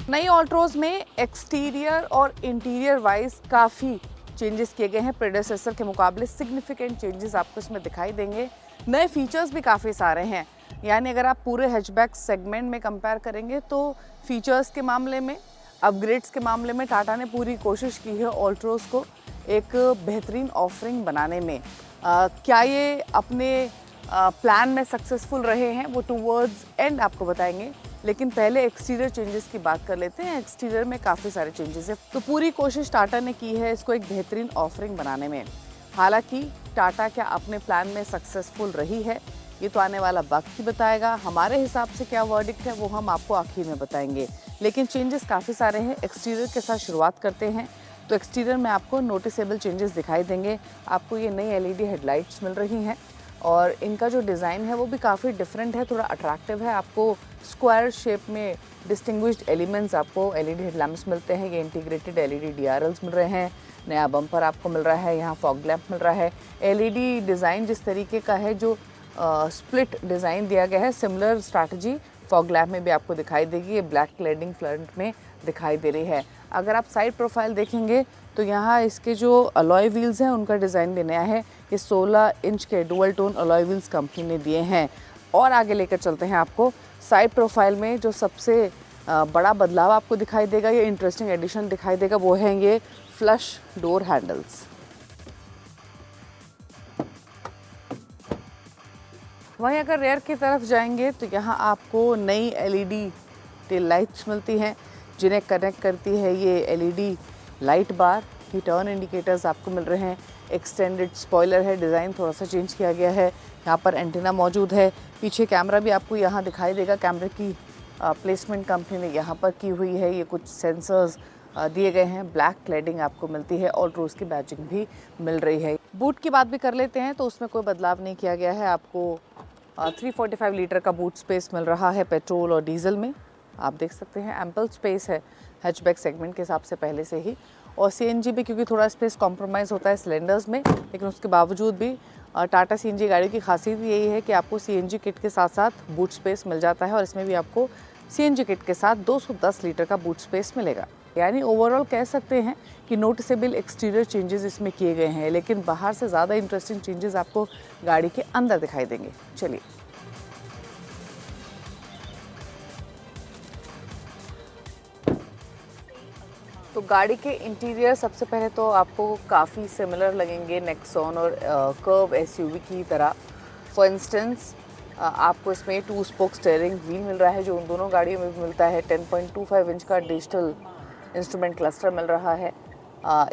नई ऑल्ट्रोज में एक्सटीरियर और इंटीरियर वाइज काफ़ी चेंजेस किए गए हैं। प्रेडेसेसर के मुकाबले सिग्निफिकेंट चेंजेस आपको इसमें दिखाई देंगे। नए फीचर्स भी काफ़ी सारे हैं, यानी अगर आप पूरे हैचबैक सेगमेंट में कंपेयर करेंगे तो फीचर्स के मामले में, अपग्रेड्स के मामले में टाटा ने पूरी कोशिश की है ऑल्ट्रोज को एक बेहतरीन ऑफरिंग बनाने में। क्या ये अपने प्लान में सक्सेसफुल रहे हैं वो टूवर्ड्स एंड आपको बताएंगे, लेकिन पहले एक्सटीरियर चेंजेस की बात कर लेते हैं। एक्सटीरियर में काफ़ी सारे चेंजेस हैं, तो पूरी कोशिश टाटा ने की है इसको एक बेहतरीन ऑफरिंग बनाने में। हालांकि टाटा क्या अपने प्लान में सक्सेसफुल रही है ये तो आने वाला वक्त ही बताएगा। हमारे हिसाब से क्या वर्डिक्ट है वो हम आपको आखिर में बताएंगे, लेकिन चेंजेस काफ़ी सारे हैं। एक्सटीरियर के साथ शुरुआत करते हैं तो एक्सटीरियर में आपको नोटिसेबल चेंजेस दिखाई देंगे। आपको ये नई एलईडी हेडलाइट्स मिल रही हैं और इनका जो डिज़ाइन है वो भी काफ़ी डिफरेंट है, थोड़ा अट्रैक्टिव है। आपको स्क्वायर शेप में डिस्टिंग्विश्ड एलिमेंट्स आपको एलईडी हेडलैम्प्स मिलते हैं। ये इंटीग्रेटेड एलईडी डीआरएल्स मिल रहे हैं। नया बम्पर आपको मिल रहा है, यहाँ फॉग लैम्प मिल रहा है। एलईडी डिज़ाइन जिस तरीके का है, जो स्प्लिट डिज़ाइन दिया गया है, सिमिलर स्ट्रैटेजी फॉग लैम्प में भी आपको दिखाई देगी। ये ब्लैक क्लैडिंग फ्रंट में दिखाई दे रही है। अगर आप साइड प्रोफाइल देखेंगे तो यहाँ इसके जो अलॉय व्हील्स हैं उनका डिज़ाइन भी नया है। ये 16 इंच के dual tone alloy wheels company ने दिए हैं। और आगे लेकर चलते हैं आपको साइड प्रोफाइल में जो सबसे बड़ा बदलाव आपको दिखाई देगा, ये इंटरेस्टिंग एडिशन दिखाई देगा, वो है ये फ्लश डोर हैंडल्स। वहीं अगर रेयर की तरफ जाएंगे तो यहाँ आपको नई एलईडी टेल लाइट्स मिलती हैं जिन्हें कनेक्ट करती है ये एलईडी लाइट बार। ये टर्न इंडिकेटर्स आपको मिल रहे हैं। एक्सटेंडेड स्पॉइलर है, डिज़ाइन थोड़ा सा चेंज किया गया है। यहाँ पर एंटीना मौजूद है। पीछे कैमरा भी आपको यहाँ दिखाई देगा। कैमरे की प्लेसमेंट कंपनी ने यहाँ पर की हुई है। ये कुछ सेंसर्स दिए गए हैं। ब्लैक क्लैडिंग आपको मिलती है और रोज़ की बैचिंग भी मिल रही है। बूट की बात भी कर लेते हैं तो उसमें कोई बदलाव नहीं किया गया है। आपको 345 लीटर का बूट स्पेस मिल रहा है पेट्रोल और डीजल में। आप देख सकते हैं एम्पल स्पेस है हैचबैक सेगमेंट के हिसाब से पहले से ही। और सीएनजी भी, क्योंकि थोड़ा स्पेस कॉम्प्रोमाइज़ होता है सिलेंडर्स में, लेकिन उसके बावजूद भी टाटा सीएनजी गाड़ी की खासियत यही है कि आपको सीएनजी किट के साथ साथ बूट स्पेस मिल जाता है। और इसमें भी आपको सीएनजी किट के साथ 210 लीटर का बूट स्पेस मिलेगा। यानी ओवरऑल कह सकते हैं कि नोटिसेबल एक्सटीरियर चेंजेस इसमें किए गए हैं, लेकिन बाहर से ज़्यादा इंटरेस्टिंग चेंजेस आपको गाड़ी के अंदर दिखाई देंगे। चलिए तो गाड़ी के इंटीरियर सबसे पहले तो आपको काफ़ी सिमिलर लगेंगे नेक्सॉन और कर्व एसयूवी की तरह। फॉर इंस्टेंस आपको इसमें 2 स्पोक स्टीयरिंग व्हील मिल रहा है जो उन दोनों गाड़ियों में भी मिलता है। 10.25 इंच का डिजिटल इंस्ट्रूमेंट क्लस्टर मिल रहा है।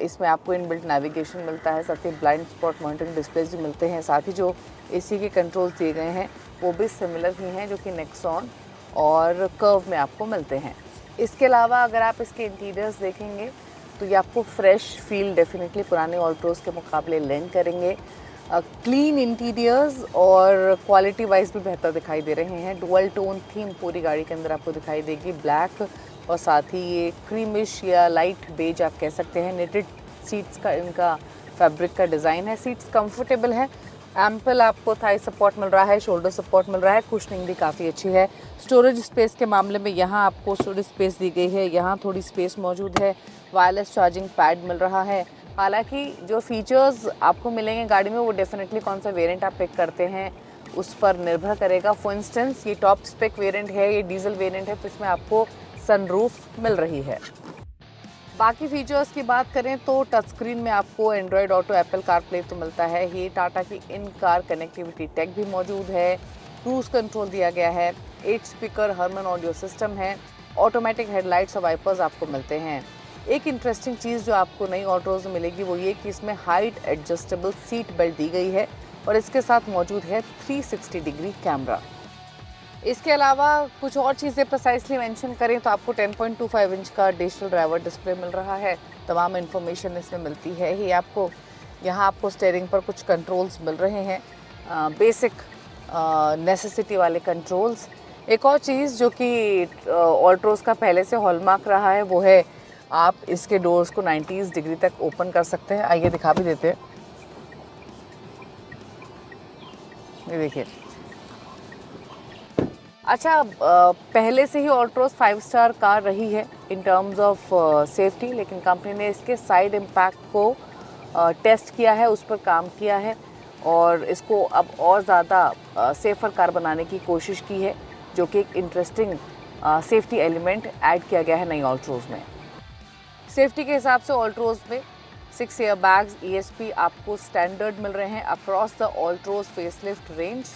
इसमें आपको इनबिल्ट नेविगेशन मिलता है, साथ ही ब्लाइंड स्पॉट मॉनिटरिंग डिस्प्लेज भी मिलते हैं। साथ ही जो एसी के कंट्रोल्स दिए गए हैं वो भी सिमिलर ही हैं जो कि नेक्सॉन और कर्व में आपको मिलते हैं। इसके अलावा अगर आप इसके इंटीरियर्स देखेंगे तो ये आपको फ्रेश फील डेफिनेटली पुराने ऑल्ट्रोज के मुकाबले लेंड करेंगे। क्लीन इंटीरियर्स और क्वालिटी वाइज भी बेहतर दिखाई दे रहे हैं। डुअल टोन थीम पूरी गाड़ी के अंदर आपको दिखाई देगी, ब्लैक और साथ ही ये क्रीमिश या लाइट बेज आप कह सकते हैं। निटेड सीट्स का इनका फैब्रिक का डिज़ाइन है। सीट्स कंफर्टेबल है। एम्पल आपको थाई सपोर्ट मिल रहा है, शोल्डर सपोर्ट मिल रहा है। कुशनिंग भी काफ़ी अच्छी है। स्टोरेज स्पेस के मामले में यहाँ आपको स्टोरेज स्पेस दी गई है, यहाँ थोड़ी स्पेस मौजूद है। वायरलेस चार्जिंग पैड मिल रहा है। हालांकि जो फीचर्स आपको मिलेंगे गाड़ी में वो डेफिनेटली कौन सा वेरिएंट आप पिक करते हैं उस पर निर्भर करेगा। फॉर इंस्टेंस ये टॉप स्पेक वेरिएंट है, ये डीजल वेरिएंट है, तो इसमें आपको सनरूफ मिल रही है। बाकी फीचर्स की बात करें तो टच स्क्रीन में आपको एंड्रॉयड ऑटो, एप्पल कारप्ले तो मिलता है ही। टाटा की इन कार कनेक्टिविटी टेक भी मौजूद है। क्रूज कंट्रोल दिया गया है। 8 स्पीकर हरमन ऑडियो सिस्टम है। ऑटोमेटिक हेडलाइट्स और वाइपर्स आपको मिलते हैं। एक इंटरेस्टिंग चीज़ जो आपको नई ऑल्ट्रोज में मिलेगी वो ये कि इसमें हाइट एडजस्टेबल सीट बेल्ट दी गई है और इसके साथ मौजूद है 360 डिग्री कैमरा। इसके अलावा कुछ और चीज़ें प्रिसाइसली मेंशन करें तो आपको 10.25 इंच का डिजिटल ड्राइवर डिस्प्ले मिल रहा है। तमाम इन्फॉर्मेशन इसमें मिलती है ही आपको। यहाँ आपको स्टीयरिंग पर कुछ कंट्रोल्स मिल रहे हैं, बेसिक नेसेसिटी वाले कंट्रोल्स। एक और चीज़ जो कि ऑल्ट्रोज का पहले से हॉलमार्क रहा है वो है आप इसके डोर्स को 90 डिग्री तक ओपन कर सकते हैं। आइए दिखा भी देते हैं। ये देखिए, अच्छा, पहले से ही ऑल्ट्रोज 5 स्टार कार रही है इन टर्म्स ऑफ सेफ्टी, लेकिन कंपनी ने इसके साइड इम्पैक्ट को टेस्ट किया है, उस पर काम किया है और इसको अब और ज़्यादा सेफ़र कार बनाने की कोशिश की है, जो कि एक इंटरेस्टिंग सेफ्टी एलिमेंट ऐड किया गया है नई ऑल्ट्रोज में। सेफ्टी के हिसाब से ऑल्ट्रोज में 6 एयर बैग्स ESP आपको स्टैंडर्ड मिल रहे हैं across the Altroz facelift range.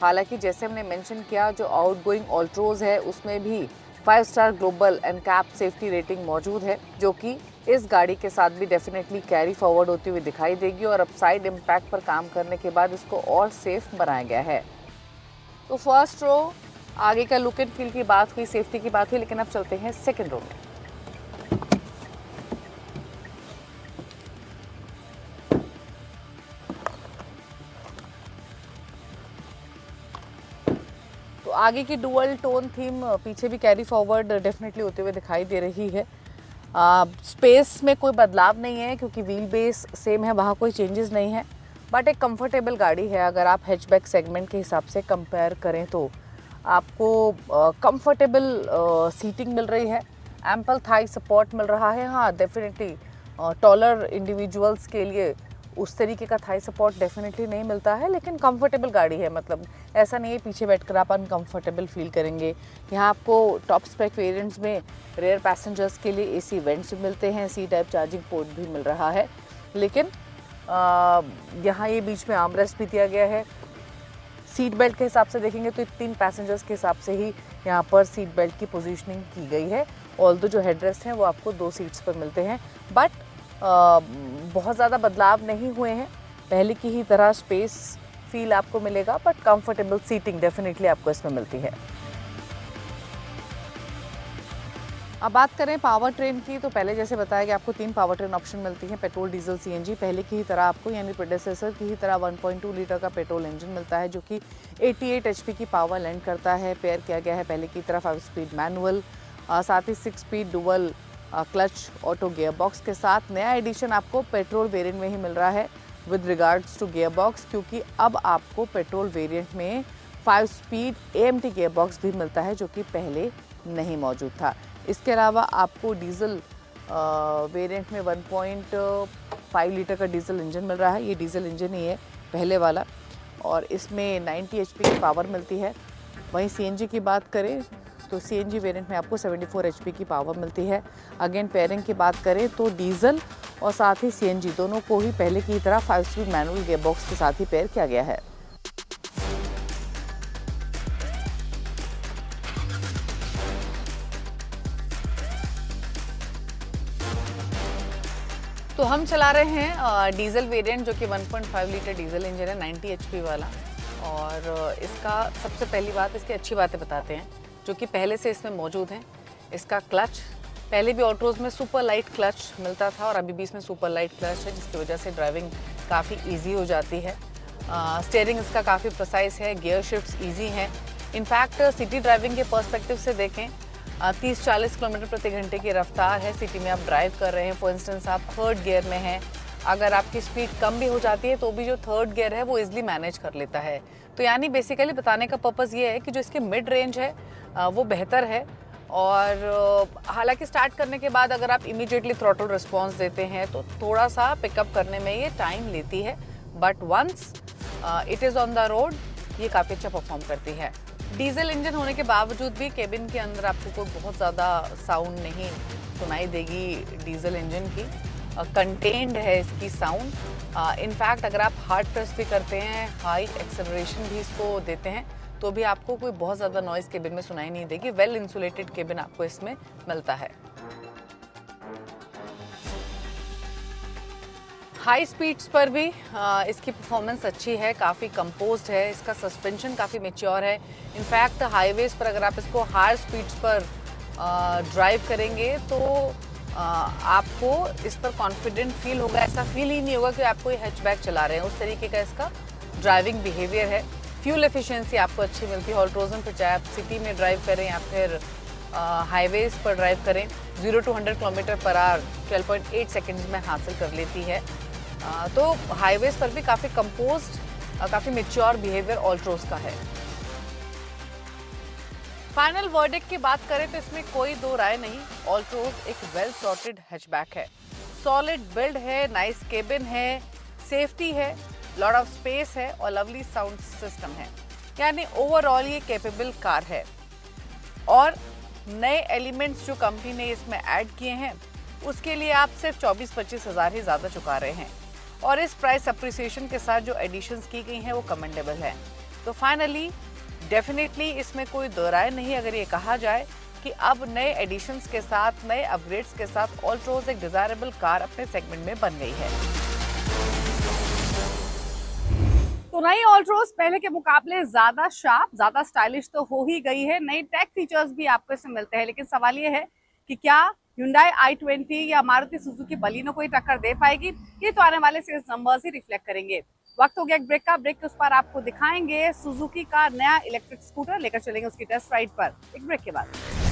हालांकि जैसे हमने मेंशन किया, जो आउटगोइंग ऑल्ट्रोज है उसमें भी 5 star global and cap safety rating मौजूद है, जो कि इस गाड़ी के साथ भी डेफिनेटली कैरी फॉरवर्ड होती हुई दिखाई देगी और अब साइड इम्पैक्ट पर काम करने के बाद इसको और सेफ बनाया गया है। तो फर्स्ट रो आगे का लुक एंड फील की बात हुई, सेफ्टी की बात हुई, लेकिन अब चलते हैं सेकेंड रो में। तो आगे की डुअल टोन थीम पीछे भी कैरी फॉरवर्ड डेफिनेटली होते हुए दिखाई दे रही है। स्पेस में कोई बदलाव नहीं है क्योंकि व्हील बेस सेम है, वहाँ कोई चेंजेस नहीं है, बट एक कंफर्टेबल गाड़ी है। अगर आप हैचबैक सेगमेंट के हिसाब से कंपेयर करें तो आपको कंफर्टेबल सीटिंग मिल रही है, एम्पल थाई सपोर्ट मिल रहा है। हाँ, डेफिनेटली टॉलर इंडिविजुअल्स के लिए उस तरीके का थाई सपोर्ट डेफिनेटली नहीं मिलता है, लेकिन कंफर्टेबल गाड़ी है। मतलब ऐसा नहीं है पीछे बैठकर आप अनकंफर्टेबल फील करेंगे। यहाँ आपको टॉप स्पेक वेरिएंट्स में रेयर पैसेंजर्स के लिए AC वेंट्स भी मिलते हैं, C टाइप चार्जिंग पोर्ट भी मिल रहा है, लेकिन यहाँ ये बीच में आर्मरेस्ट भी दिया गया है। सीट बेल्ट के हिसाब से देखेंगे तो 3 पैसेंजर्स के हिसाब से ही यहाँ पर सीट बेल्ट की पोजीशनिंग की गई है। ऑल्दो जो हेडरेस्ट हैं वो आपको 2 सीट्स पर मिलते हैं, बट बहुत ज़्यादा बदलाव नहीं हुए हैं, पहले की ही तरह स्पेस फील आपको मिलेगा, बट कंफर्टेबल सीटिंग डेफिनेटली आपको इसमें मिलती है। अब बात करें पावर ट्रेन की, तो पहले जैसे बताया कि आपको 3 पावर ट्रेन ऑप्शन मिलती हैं, पेट्रोल, डीजल, CNG। पहले की ही तरह आपको यानी प्रेडेसेसर की ही तरह 1.2 लीटर का पेट्रोल इंजन मिलता है, जो कि 88 HP की पावर लैंड करता है। पेयर किया गया है पहले की तरह 5 स्पीड मैनुअल, साथ ही 6 speed dual clutch auto gear box के साथ। नया एडिशन आपको पेट्रोल वेरिएंट में ही मिल रहा है with regards to gear box, क्योंकि अब आपको पेट्रोल वेरिएंट में 5 स्पीड AMT गियर बॉक्स भी मिलता है, जो कि पहले नहीं मौजूद था। इसके अलावा आपको डीजल वेरिएंट में 1.5 लीटर का डीजल इंजन मिल रहा है। ये डीजल इंजन ही है पहले वाला, और इसमें 90 HP की पावर मिलती है। वहीं CNG की बात करें तो CNG वेरिएंट में आपको 74 HP की पावर मिलती है। अगेन पेयरिंग की बात करें तो डीजल और साथ ही CNG दोनों को ही पहले की तरह 5 स्पीड मैनुअल गियर बॉक्स के साथ ही पेयर किया गया है। तो हम चला रहे हैं डीजल वेरिएंट, जो कि 1.5 लीटर डीजल इंजन है, 90 HP वाला। और इसका सबसे पहली बात, इसकी अच्छी बातें बताते हैं जो कि पहले से इसमें मौजूद हैं। इसका क्लच, पहले भी ऑल्ट्रोज में सुपर लाइट क्लच मिलता था और अभी भी इसमें सुपर लाइट क्लच है, जिसकी वजह से ड्राइविंग काफ़ी ईजी हो जाती है। स्टीयरिंग इसका काफ़ी प्रिसाइज है, गियर शिफ्ट्स ईजी हैं। इनफैक्ट सिटी ड्राइविंग के पर्सपेक्टिव से देखें, 30-40 किलोमीटर प्रति घंटे की रफ्तार है, सिटी में आप ड्राइव कर रहे हैं। फॉर इंस्टेंस आप 3rd गियर में हैं, अगर आपकी स्पीड कम भी हो जाती है तो भी जो 3rd गियर है वो इजीली मैनेज कर लेता है। तो यानी बेसिकली बताने का पर्पज़ ये है कि जो इसकी मिड रेंज है वो बेहतर है। और हालांकि स्टार्ट करने के बाद अगर आप इमीडिएटली थ्रॉटल रिस्पॉन्स देते हैं तो थोड़ा सा पिकअप करने में ये टाइम लेती है, but once it is on the road ये काफ़ी अच्छा परफॉर्म करती है। डीजल इंजन होने के बावजूद भी केबिन के अंदर आपको कोई बहुत ज़्यादा साउंड नहीं सुनाई देगी डीजल इंजन की। कंटेन्ड है इसकी साउंड। इनफैक्ट अगर आप हार्ड प्रेस भी करते हैं, हाई एक्सेलरेशन भी इसको देते हैं, तो भी आपको कोई बहुत ज़्यादा नॉइज़ केबिन में सुनाई नहीं देगी। वेल इंसुलेटेड केबिन आपको इसमें मिलता है। हाई स्पीड्स पर भी इसकी परफॉर्मेंस अच्छी है, काफ़ी कंपोज्ड है, इसका सस्पेंशन काफ़ी मैच्योर है। इनफैक्ट हाईवेज पर अगर आप इसको हायर स्पीड्स पर ड्राइव करेंगे तो आपको इस पर कॉन्फिडेंट फील होगा, ऐसा फील ही नहीं होगा कि आप कोई हैचबैक चला रहे हैं। उस तरीके का इसका ड्राइविंग बिहेवियर है। फ्यूल एफिशिएंसी आपको अच्छी मिलती है। ऑल्ट्रोजन पर चाहे आप सिटी में ड्राइव करें या फिर हाईवेज पर ड्राइव करें, 0 to 100 kilometre per hour 12.8 seconds में हासिल कर लेती है। तो हाईवेज पर भी काफ़ी कंपोज्ड, काफ़ी मैच्योर बिहेवियर ऑल्ट्रोज का है। फाइनल वर्डिक्ट की बात करें तो इसमें कोई दो राय नहीं, ऑल्ट्रोज एक वेल सॉर्टेड हैचबैक है। सॉलिड बिल्ड है, नाइस केबिन है, सेफ्टी है, लॉट ऑफ स्पेस है और लवली साउंड सिस्टम है। यानी ओवरऑल ये कैपेबल कार है। और नए एलिमेंट्स जो कंपनी ने इसमें ऐड किए हैं उसके लिए आप सिर्फ 24-25 हज़ार ही ज़्यादा चुका रहे हैं। और इस प्राइस अप्रिसिएशन के साथ जो एडिशंस की गई हैं वो कमेंडेबल है। तो फाइनली डेफिनेटली इसमें कोई दो राय नहीं अगर ये कहा जाए कि अब नए एडिशंस के साथ, नए अपग्रेड्स के साथ ऑल्ट्रोज एक डिजायरेबल कार अपने सेगमेंट में बन गई है। तो नई ऑल्ट्रोज पहले के मुकाबले ज्यादा शार्प, ज्यादा स्टाइलिश तो हो ही गई है। नई टेक फीचर्स भी आपको इसमें मिलते हैं, लेकिन सवाल ये है कि क्या Hyundai i20 या मारुति सुजुकी बलिनो को टक्कर दे पाएगी? ये तो आने वाले सेल्स नंबर्स ही रिफ्लेक्ट करेंगे। वक्त हो गया एक ब्रेक का। ब्रेक के उस पर आपको दिखाएंगे सुजुकी का नया इलेक्ट्रिक स्कूटर, लेकर चलेंगे उसकी टेस्ट राइड पर एक ब्रेक के बाद।